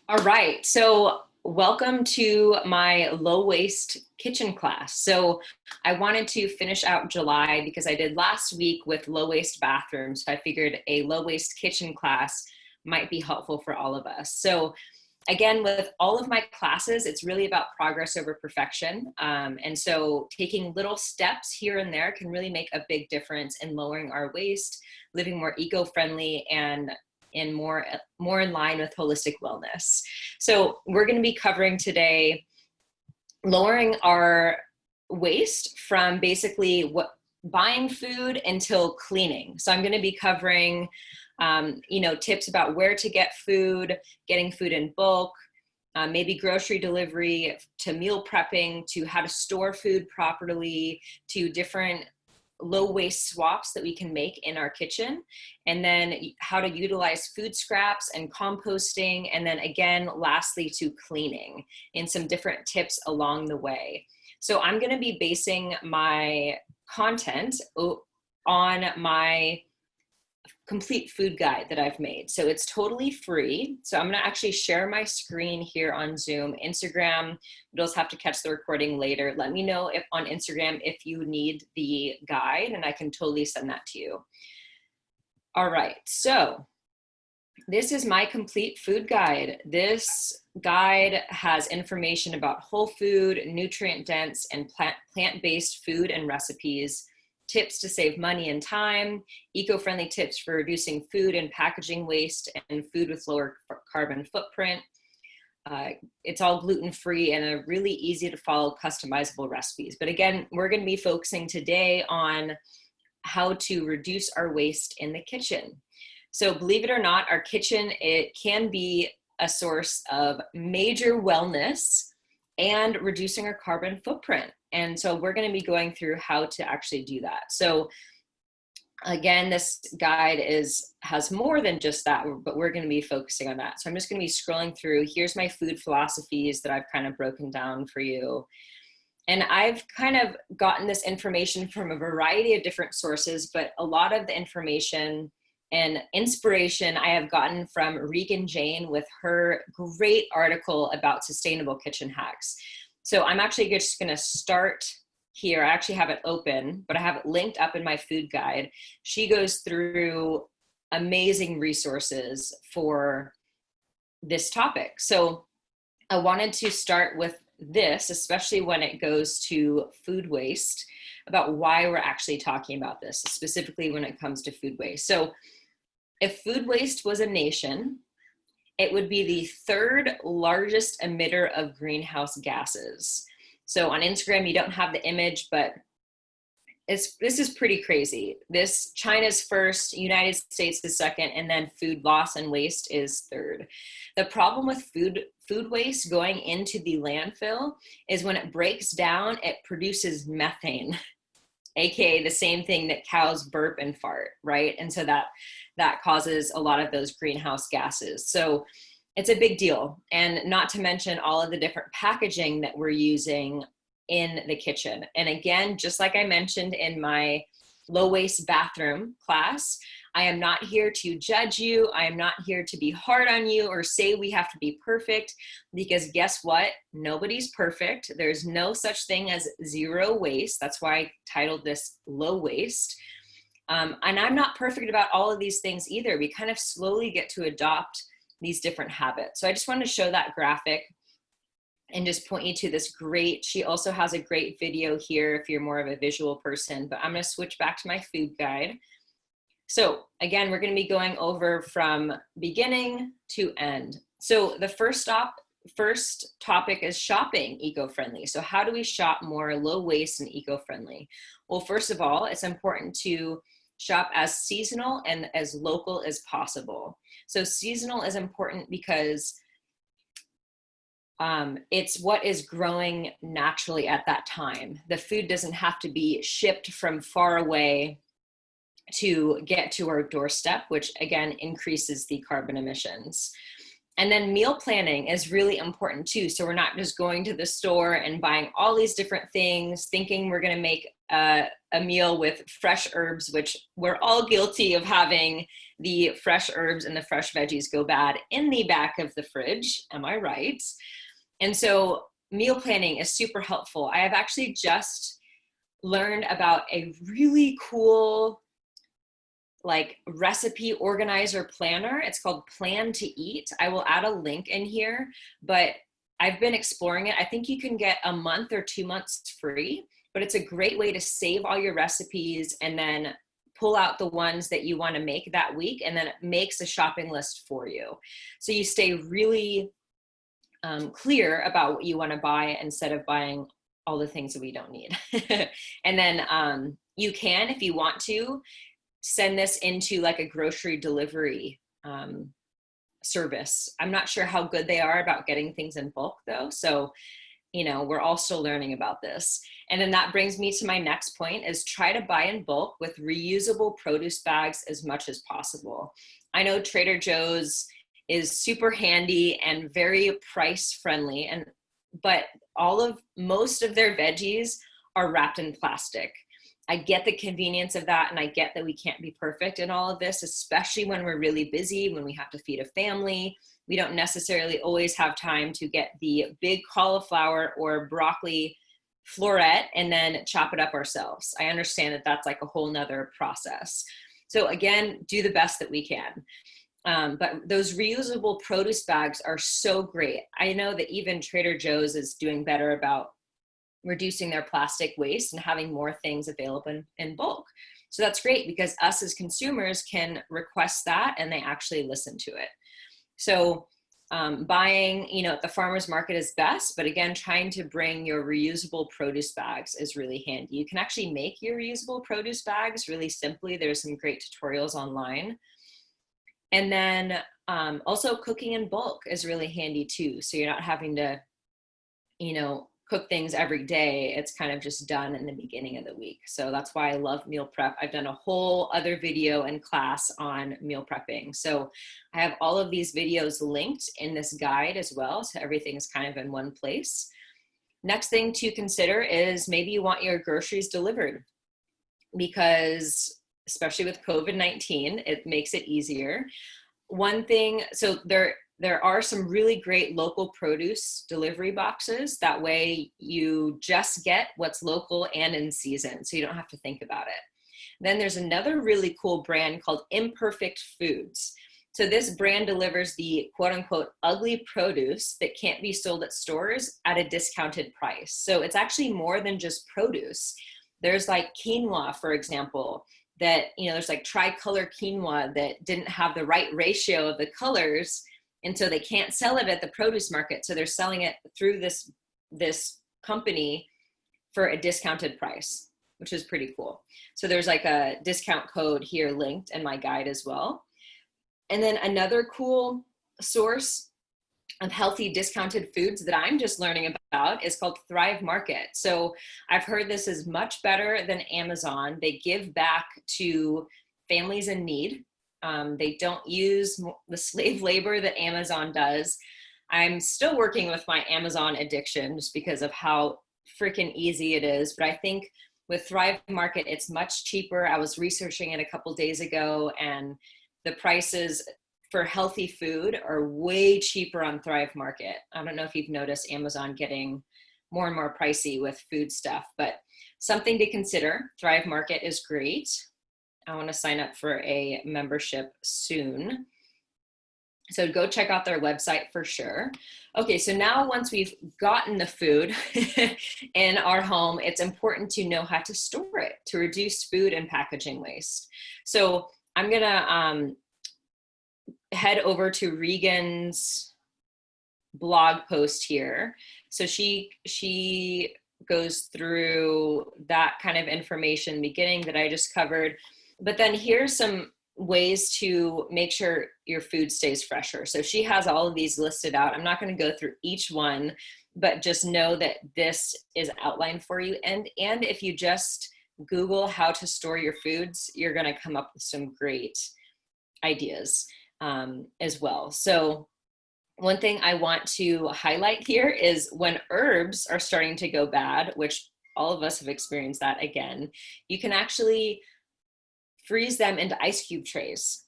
All right, so welcome to my low waste kitchen class. So I wanted to finish out July because I did last week with low waste bathrooms. So I figured a low waste kitchen class might be helpful for all of us. So again, with all of my classes, it's really about progress over perfection. And so taking little steps here and there can really make a big difference in lowering our waste, living more eco-friendly, and more in line with holistic wellness. So we're going to be covering today lowering our waste from basically buying food until cleaning. So I'm going to be covering tips about where to get food, getting food in bulk, maybe grocery delivery, to meal prepping, to how to store food properly, to different low waste swaps that we can make in our kitchen, and then how to utilize food scraps and composting, and then again, lastly, to cleaning, and some different tips along the way. So I'm going to be basing my content on my complete food guide that I've made. So it's totally free. So I'm going to actually share my screen here on Zoom. Instagram, you'll just have to catch the recording later. Let me know if on Instagram if you need the guide, and I can totally send that to you. All right, so this is my complete food guide. This guide has information about whole food, nutrient dense, and plant-based food and recipes, tips to save money and time, eco-friendly tips for reducing food and packaging waste, and food with lower carbon footprint. It's all gluten-free and a really easy to follow customizable recipes. But again, we're going to be focusing today on how to reduce our waste in the kitchen. So believe it or not, our kitchen, it can be a source of major wellness and reducing our carbon footprint. And so we're going to be going through how to actually do that. So again, this guide has more than just that, but we're going to be focusing on that. So I'm just going to be scrolling through. Here's my food philosophies that I've kind of broken down for you. And I've kind of gotten this information from a variety of different sources, but a lot of the information and inspiration I have gotten from Regan Jane with her great article about sustainable kitchen hacks. So I'm actually just going to start here. I actually have it open, but I have it linked up in my food guide. She goes through amazing resources for this topic. So I wanted to start with this, especially when it goes to food waste, about why we're actually talking about this, specifically when it comes to food waste. So if food waste was a nation, it would be the third largest emitter of greenhouse gases. So on Instagram, you don't have the image, but this is pretty crazy. China's first, United States is second, and then food loss and waste is third. The problem with food waste going into the landfill is when it breaks down, it produces methane, aka the same thing that cows burp and fart, right? And so that causes a lot of those greenhouse gases. So it's a big deal. And not to mention all of the different packaging that we're using in the kitchen. And again, just like I mentioned in my low waste bathroom class, I am not here to judge you. I am not here to be hard on you or say we have to be perfect, because guess what? Nobody's perfect. There's no such thing as zero waste. That's why I titled this low waste. And I'm not perfect about all of these things either. We kind of slowly get to adopt these different habits. So I just wanted to show that graphic and just point you to this she also has a great video here if you're more of a visual person, but I'm going to switch back to my food guide. So again, we're going to be going over from beginning to end. So the first topic is shopping eco-friendly. So how do we shop more low waste and eco-friendly? Well, first of all, it's important to shop as seasonal and as local as possible. So seasonal is important because it's what is growing naturally at that time. The food doesn't have to be shipped from far away to get to our doorstep, which again increases the carbon emissions. And then meal planning is really important too. So we're not just going to the store and buying all these different things, thinking we're going to make a a meal with fresh herbs, which we're all guilty of having the fresh herbs and the fresh veggies go bad in the back of the fridge. Am I right? And so meal planning is super helpful. I have actually just learned about a really cool like recipe organizer planner. It's called Plan to Eat. I will add a link in here, but I've been exploring it. I think you can get a month or 2 months free, but it's a great way to save all your recipes and then pull out the ones that you want to make that week, and then it makes a shopping list for you. So you stay really clear about what you want to buy instead of buying all the things that we don't need. And then you can, if you want to, send this into like a grocery delivery service. I'm not sure how good they are about getting things in bulk though. So, you know, we're all still learning about this. And then that brings me to my next point is try to buy in bulk with reusable produce bags as much as possible. I know Trader Joe's is super handy and very price friendly, but most of their veggies are wrapped in plastic. I get the convenience of that, and I get that we can't be perfect in all of this, especially when we're really busy, when we have to feed a family. We don't necessarily always have time to get the big cauliflower or broccoli floret and then chop it up ourselves. I understand that that's like a whole nother process. So again, do the best that we can. But those reusable produce bags are so great. I know that even Trader Joe's is doing better about reducing their plastic waste and having more things available in bulk. So that's great because us as consumers can request that and they actually listen to it. So buying, you know, at the farmer's market is best, but again, trying to bring your reusable produce bags is really handy. You can actually make your reusable produce bags really simply. There's some great tutorials online. And then also cooking in bulk is really handy too. So you're not having to, you know, cook things every day. It's kind of just done in the beginning of the week. So that's why I love meal prep. I've done a whole other video and class on meal prepping. So I have all of these videos linked in this guide as well. So everything is kind of in one place. Next thing to consider is maybe you want your groceries delivered, because especially with COVID-19, it makes it easier. One thing, so there are some really great local produce delivery boxes. That way you just get what's local and in season, so you don't have to think about it. Then there's another really cool brand called Imperfect Foods. So this brand delivers the quote unquote ugly produce that can't be sold at stores at a discounted price. So it's actually more than just produce. There's like quinoa, for example, that, you know, there's like tricolor quinoa that didn't have the right ratio of the colors, and so they can't sell it at the produce market. So they're selling it through this company for a discounted price, which is pretty cool. So there's like a discount code here linked in my guide as well. And then another cool source of healthy discounted foods that I'm just learning about is called Thrive Market. So I've heard this is much better than Amazon. They give back to families in need. They don't use the slave labor that Amazon does. I'm still working with my Amazon addiction just because of how freaking easy it is. But I think with Thrive Market, it's much cheaper. I was researching it a couple days ago, and the prices for healthy food are way cheaper on Thrive Market. I don't know if you've noticed Amazon getting more and more pricey with food stuff, but something to consider. Thrive Market is great. I want to sign up for a membership soon. So go check out their website for sure. Okay, so now once we've gotten the food in our home, it's important to know how to store it to reduce food and packaging waste. So I'm gonna head over to Regan's blog post here. So she goes through that kind of information beginning that I just covered. But then here's some ways to make sure your food stays fresher. So she has all of these listed out. I'm not going to go through each one, but just know that this is outlined for you. And if you just Google how to store your foods, you're going to come up with some great ideas as well. So one thing I want to highlight here is when herbs are starting to go bad, which all of us have experienced that again. You can actually freeze them into ice cube trays.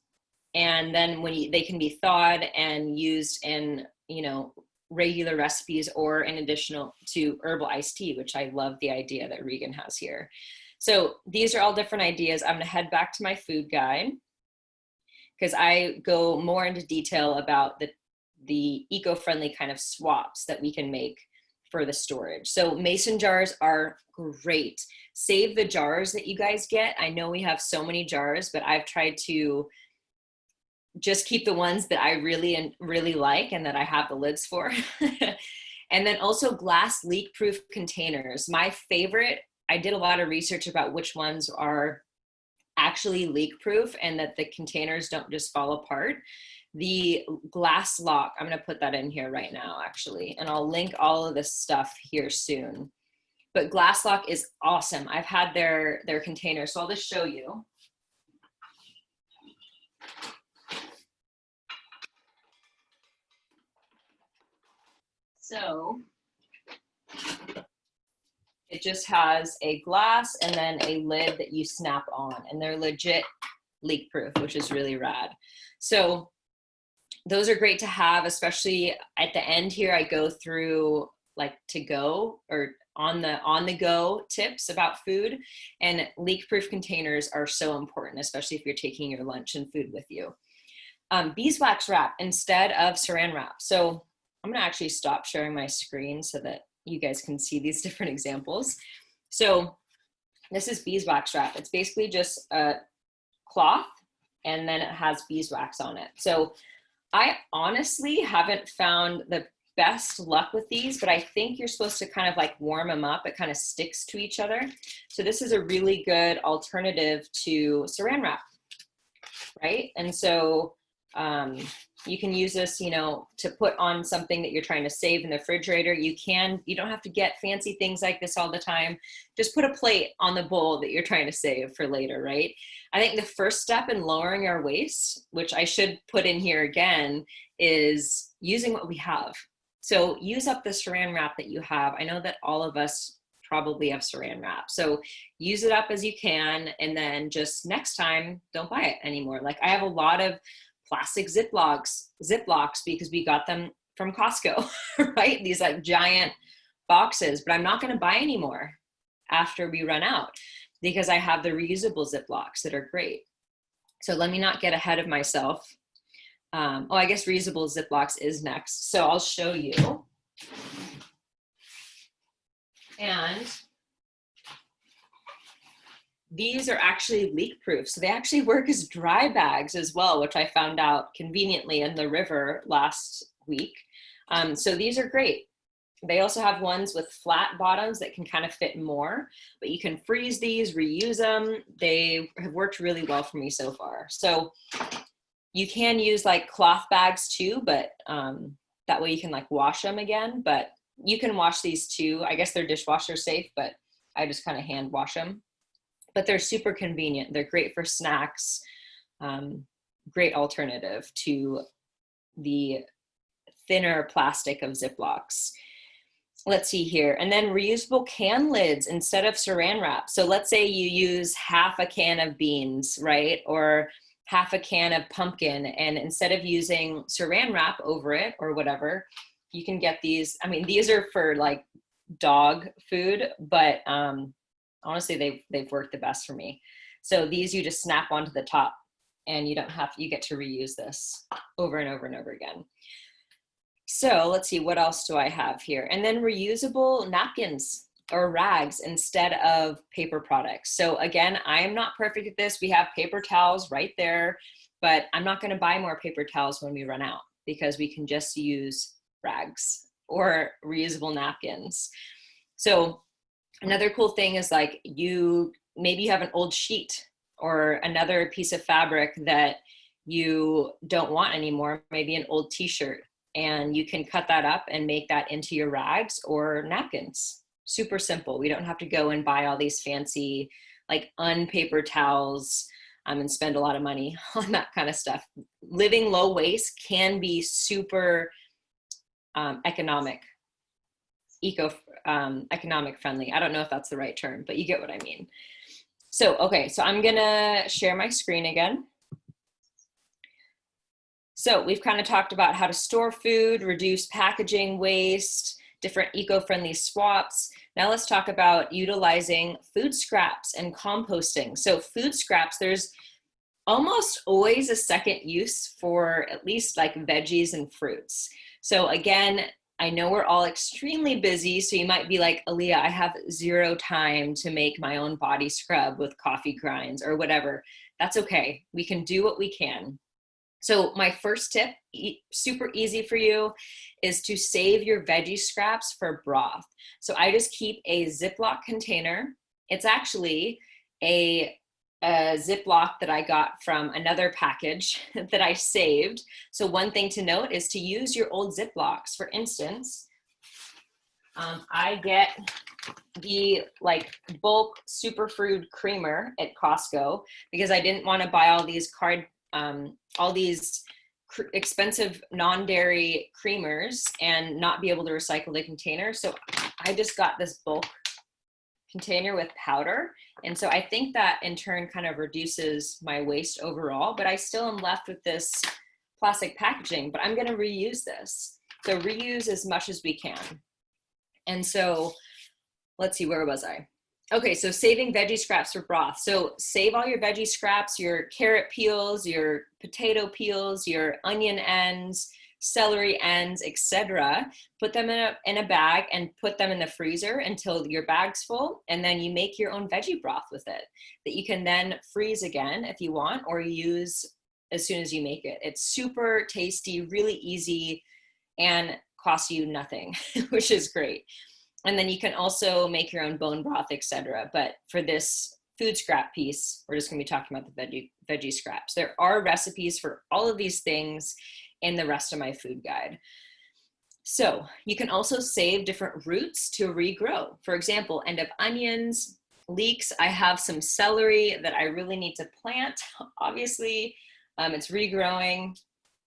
And then they can be thawed and used in, regular recipes or in additional to herbal iced tea, which I love the idea that Regan has here. So these are all different ideas. I'm gonna head back to my food guide because I go more into detail about the eco-friendly kind of swaps that we can make for the storage. So mason jars are great. Save the jars that you guys get. I know we have so many jars, but I've tried to just keep the ones that I really like and that I have the lids for. And then also glass leak-proof containers. My favorite, I did a lot of research about which ones are actually leak-proof and that the containers don't just fall apart. The Glass Lock, I'm gonna put that in here right now actually, and I'll link all of this stuff here soon. But Glass Lock is awesome. I've had their containers, so I'll just show you. So it just has a glass and then a lid that you snap on, and they're legit leak proof, which is really rad. So those are great to have, especially at the end here. I go through like to go or on the go tips about food, and leak proof containers are so important, especially if you're taking your lunch and food with you. Beeswax wrap instead of saran wrap. So I'm gonna actually stop sharing my screen so that you guys can see these different examples. So this is beeswax wrap. It's basically just a cloth and then it has beeswax on it. So I honestly haven't found the best luck with these, but I think you're supposed to kind of like warm them up. It kind of sticks to each other. So this is a really good alternative to saran wrap, right? And so you can use this, to put on something that you're trying to save in the refrigerator. You don't have to get fancy things like this all the time. Just put a plate on the bowl that you're trying to save for later, right? I think the first step in lowering our waste, which I should put in here again, is using what we have. So use up the saran wrap that you have. I know that all of us probably have saran wrap. So use it up as you can, and then just next time, don't buy it anymore. Like I have a lot of plastic Ziplocs because we got them from Costco, right? These like giant boxes, but I'm not going to buy any more after we run out because I have the reusable Ziplocs that are great. So let me not get ahead of myself. I guess reusable Ziplocs is next. So I'll show you. And these are actually leak proof. So they actually work as dry bags as well, which I found out conveniently in the river last week. So these are great. They also have ones with flat bottoms that can kind of fit more, but you can freeze these, reuse them. They have worked really well for me so far. So you can use like cloth bags too, but that way you can like wash them again, but you can wash these too. I guess they're dishwasher safe, but I just kind of hand wash them. But they're super convenient. They're great for snacks. Great alternative to the thinner plastic of Ziplocs. Let's see here. And then reusable can lids instead of saran wrap. So let's say you use half a can of beans, right? Or half a can of pumpkin, and instead of using saran wrap over it or whatever, you can get these. I mean, these are for like dog food, but honestly, they've worked the best for me. So these you just snap onto the top, and you get to reuse this over and over and over again. So let's see, what else do I have here? And then reusable napkins or rags instead of paper products. So again, I am not perfect at this. We have paper towels right there, but I'm not going to buy more paper towels when we run out because we can just use rags or reusable napkins. So another cool thing is like maybe you have an old sheet or another piece of fabric that you don't want anymore, maybe an old t-shirt, and you can cut that up and make that into your rags or napkins. Super simple. We don't have to go and buy all these fancy like unpaper towels and spend a lot of money on that kind of stuff. Living low waste can be super economic. economic friendly. I don't know if that's the right term, but you get what I mean. So, okay, so I'm gonna share my screen again. So we've kind of talked about how to store food, reduce packaging waste, different eco-friendly swaps. Now let's talk about utilizing food scraps and composting. So food scraps, there's almost always a second use for at least like veggies and fruits. So again, I know we're all extremely busy, so you might be like, Aaliyah, I have zero time to make my own body scrub with coffee grinds or whatever. That's okay. We can do what we can. So my first tip, super easy for you, is to save your veggie scraps for broth. So I just keep a Ziploc container. It's actually a Ziploc that I got from another package that I saved. So one thing to note is to use your old Ziplocs. For instance, I get the like bulk superfood creamer at Costco because I didn't want to buy all these expensive non-dairy creamers and not be able to recycle the container. So I just got this bulk container with powder. And so I think that in turn kind of reduces my waste overall, but I still am left with this plastic packaging, but I'm going to reuse this. So reuse as much as we can. And so let's see, where was I? Okay, so saving veggie scraps for broth. So save all your veggie scraps, your carrot peels, your potato peels, your onion ends, celery ends, etc. Put them in a bag and put them in the freezer until your bag's full, and then you make your own veggie broth with it that you can then freeze again if you want, or use as soon as you make it. It's super tasty, really easy, and costs you nothing, which is great. And then you can also make your own bone broth, etc. But for this food scrap piece, we're just going to be talking about the veggie scraps. There are recipes for all of these things in the rest of my food guide. So you can also save different roots to regrow. For example, end of onions, leeks. I have some celery that I really need to plant. Obviously, it's regrowing.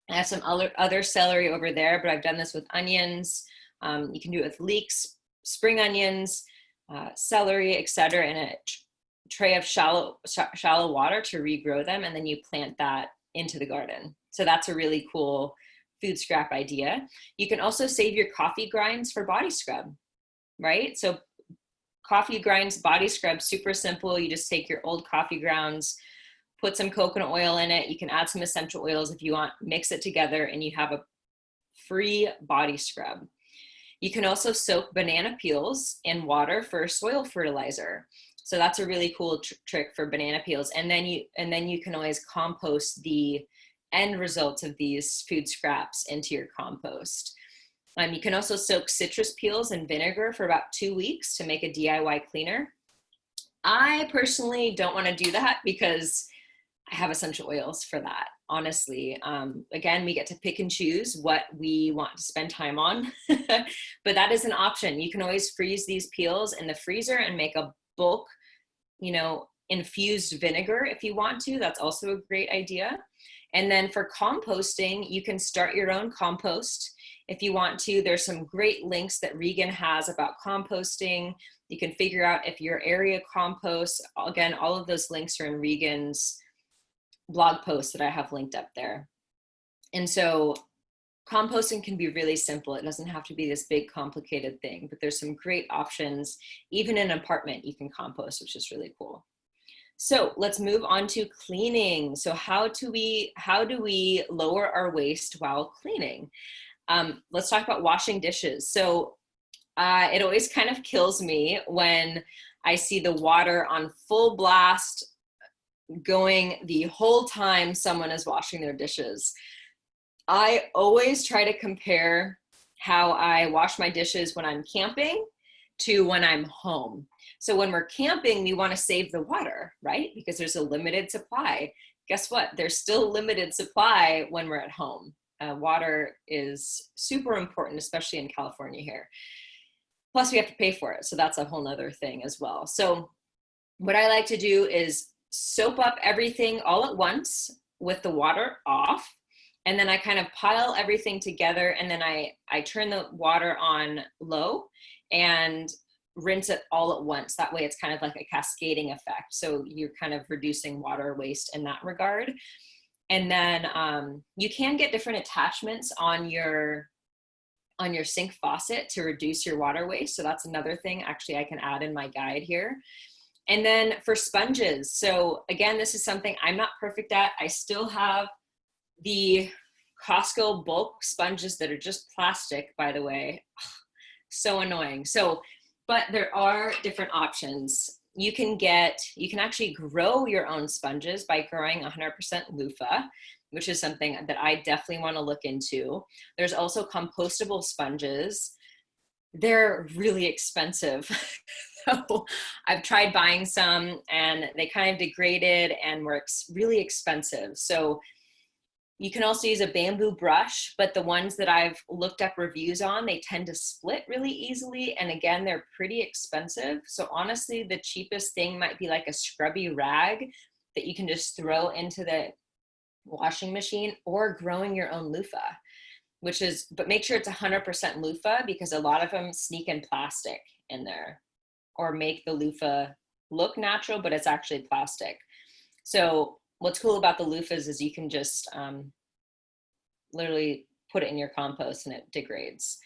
I have some other celery over there, but I've done this with onions. You can do it with leeks, spring onions, celery, etc., in a tray of shallow water to regrow them, and then you plant that into the garden. So that's a really cool food scrap idea. You can also save your coffee grinds for body scrub, right? So coffee grinds, body scrub, super simple. You just take your old coffee grounds, put some coconut oil in it. You can add some essential oils if you want, mix it together, and you have a free body scrub. You can also soak banana peels in water for soil fertilizer. So that's a really cool trick for banana peels. And then you can always compost the end results of these food scraps into your compost. You can also soak citrus peels in vinegar for about 2 weeks to make a DIY cleaner. I personally don't want to do that because I have essential oils for that, honestly. Again, we get to pick and choose what we want to spend time on, but that is an option. You can always freeze these peels in the freezer and make a bulk, infused vinegar if you want to. That's also a great idea. And then for composting, you can start your own compost if you want to. There's some great links that Regan has about composting. You can figure out if your area composts. Again, all of those links are in Regan's blog post that I have linked up there. And so composting can be really simple. It doesn't have to be this big complicated thing, but there's some great options. Even in an apartment, you can compost, which is really cool. So let's move on to cleaning. So how do we lower our waste while cleaning? Let's talk about washing dishes. So it always kind of kills me when I see the water on full blast going the whole time someone is washing their dishes. I always try to compare how I wash my dishes when I'm camping to when I'm home. So when we're camping, we want to save the water, right? Because there's a limited supply. Guess what? There's still limited supply when we're at home. Water is super important, especially in California here. Plus we have to pay for it. So that's a whole nother thing as well. So what I like to do is soap up everything all at once with the water off. And then I kind of pile everything together, and then I turn the water on low, and rinse it all at once. That way it's kind of like a cascading effect. So you're kind of reducing water waste in that regard. And then you can get different attachments on your sink faucet to reduce your water waste. So that's another thing actually I can add in my guide here. And then for sponges, so again, this is something I'm not perfect at. I still have the Costco bulk sponges that are just plastic, by the way. So annoying. So, but there are different options. You can actually grow your own sponges by growing 100% loofah, which is something that I definitely want to look into. There's also compostable sponges. They're really expensive. So I've tried buying some and they kind of degraded and were really expensive. So you can also use a bamboo brush, but the ones that I've looked up reviews on, they tend to split really easily. And again, they're pretty expensive. So honestly, the cheapest thing might be like a scrubby rag that you can just throw into the washing machine, or growing your own loofah, but make sure it's 100% loofah, because a lot of them sneak in plastic in there or make the loofah look natural, but it's actually plastic. So what's cool about the loofahs is you can just literally put it in your compost and it degrades.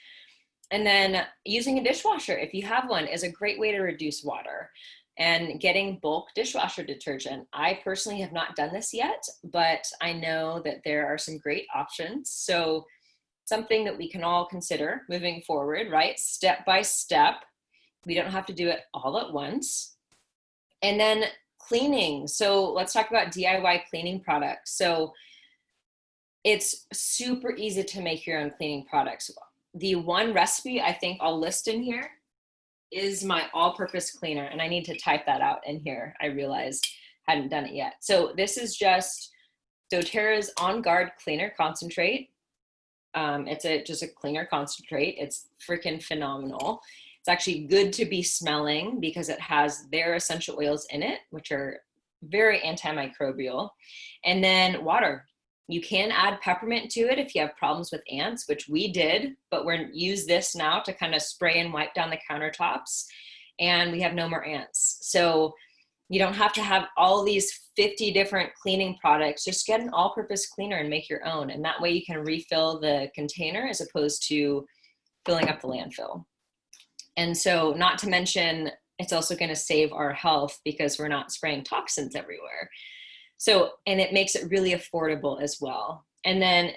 And then using a dishwasher, if you have one, is a great way to reduce water. And getting bulk dishwasher detergent. I personally have not done this yet, but I know that there are some great options. So something that we can all consider moving forward, right? Step by step. We don't have to do it all at once. And then cleaning. So let's talk about DIY cleaning products. So it's super easy to make your own cleaning products. The one recipe I think I'll list in here is my all-purpose cleaner, and I need to type that out in here. I realized I hadn't done it yet. So this is just doTERRA's On Guard Cleaner Concentrate. It's just a cleaner concentrate. It's freaking phenomenal. It's actually good to be smelling because it has their essential oils in it, which are very antimicrobial. And then water. You can add peppermint to it if you have problems with ants, which we did, but we're use this now to kind of spray and wipe down the countertops, and we have no more ants. So you don't have to have all these 50 different cleaning products. Just get an all-purpose cleaner and make your own. And that way you can refill the container as opposed to filling up the landfill. And so, not to mention, it's also going to save our health because we're not spraying toxins everywhere. So, and it makes it really affordable as well. And then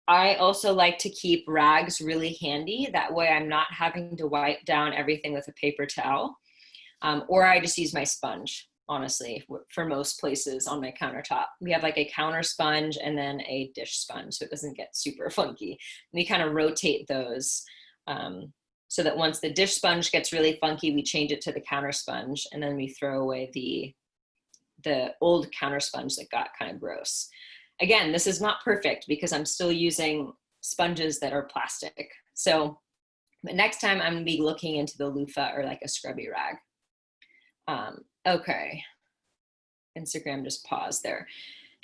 I also like to keep rags really handy. That way I'm not having to wipe down everything with a paper towel. Or I just use my sponge, honestly, for most places on my countertop. We have like a counter sponge and then a dish sponge, so it doesn't get super funky. And we kind of rotate those so that once the dish sponge gets really funky, we change it to the counter sponge, and then we throw away the old counter sponge that got kind of gross. Again, this is not perfect because I'm still using sponges that are plastic. So, but next time I'm gonna be looking into the loofah or like a scrubby rag. Okay, Instagram just paused there.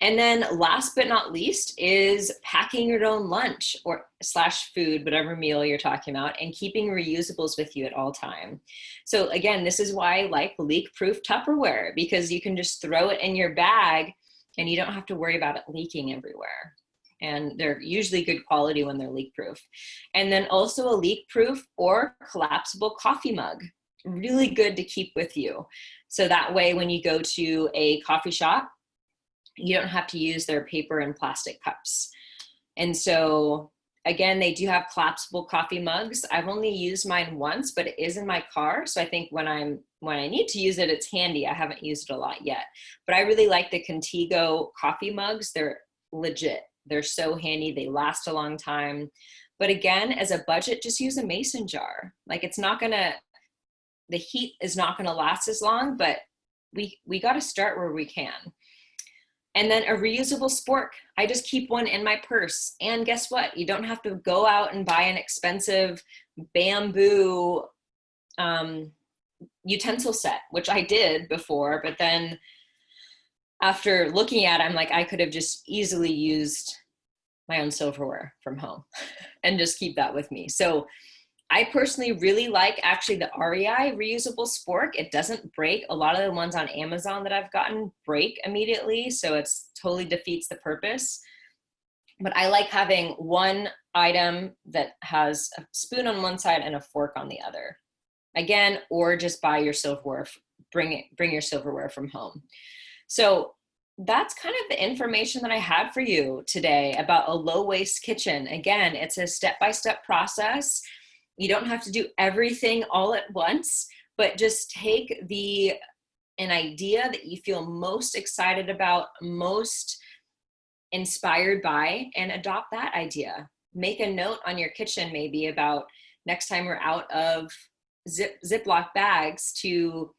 And then last but not least is packing your own lunch or / food, whatever meal you're talking about, and keeping reusables with you at all time. So again, this is why I like leak-proof Tupperware, because you can just throw it in your bag and you don't have to worry about it leaking everywhere. And they're usually good quality when they're leak-proof. And then also a leak-proof or collapsible coffee mug. Really good to keep with you. So that way when you go to a coffee shop, you don't have to use their paper and plastic cups. And so again, they do have collapsible coffee mugs. I've only used mine once, but it is in my car. So I think when I need to use it, it's handy. I haven't used it a lot yet, but I really like the Contigo coffee mugs. They're legit. They're so handy. They last a long time. But again, as a budget, just use a mason jar. Like the heat is not gonna last as long, but we gotta start where we can. And then a reusable spork. I just keep one in my purse. And guess what? You don't have to go out and buy an expensive bamboo utensil set, which I did before, but then after looking at it, I'm like, I could have just easily used my own silverware from home and just keep that with me. So I personally really like actually the REI reusable spork. It doesn't break. A lot of the ones on Amazon that I've gotten break immediately, so it's totally defeats the purpose. But I like having one item that has a spoon on one side and a fork on the other. Again, or just buy your silverware, bring your silverware from home. So that's kind of the information that I had for you today about a low waste kitchen. Again, it's a step-by-step process. You don't have to do everything all at once, but just take an idea that you feel most excited about, most inspired by, and adopt that idea. Make a note on your kitchen maybe about next time we're out of Ziploc bags to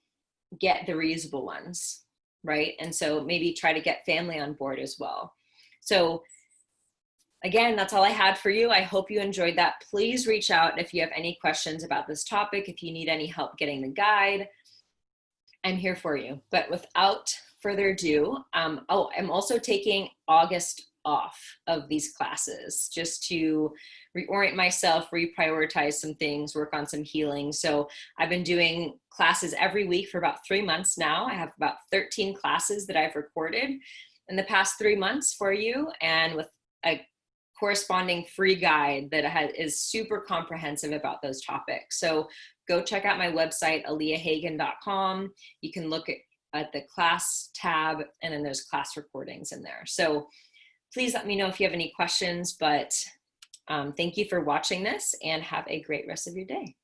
get the reusable ones, right? And so maybe try to get family on board as well. So again, that's all I had for you. I hope you enjoyed that. Please reach out if you have any questions about this topic, if you need any help getting the guide. I'm here for you. But without further ado, I'm also taking August off of these classes just to reorient myself, reprioritize some things, work on some healing. So I've been doing classes every week for about 3 months now. I have about 13 classes that I've recorded in the past 3 months for you, and with a corresponding free guide that is super comprehensive about those topics. So go check out my website, aaliyahhagan.com. You can look at the class tab, and then there's class recordings in there. So please let me know if you have any questions, but thank you for watching this, and have a great rest of your day.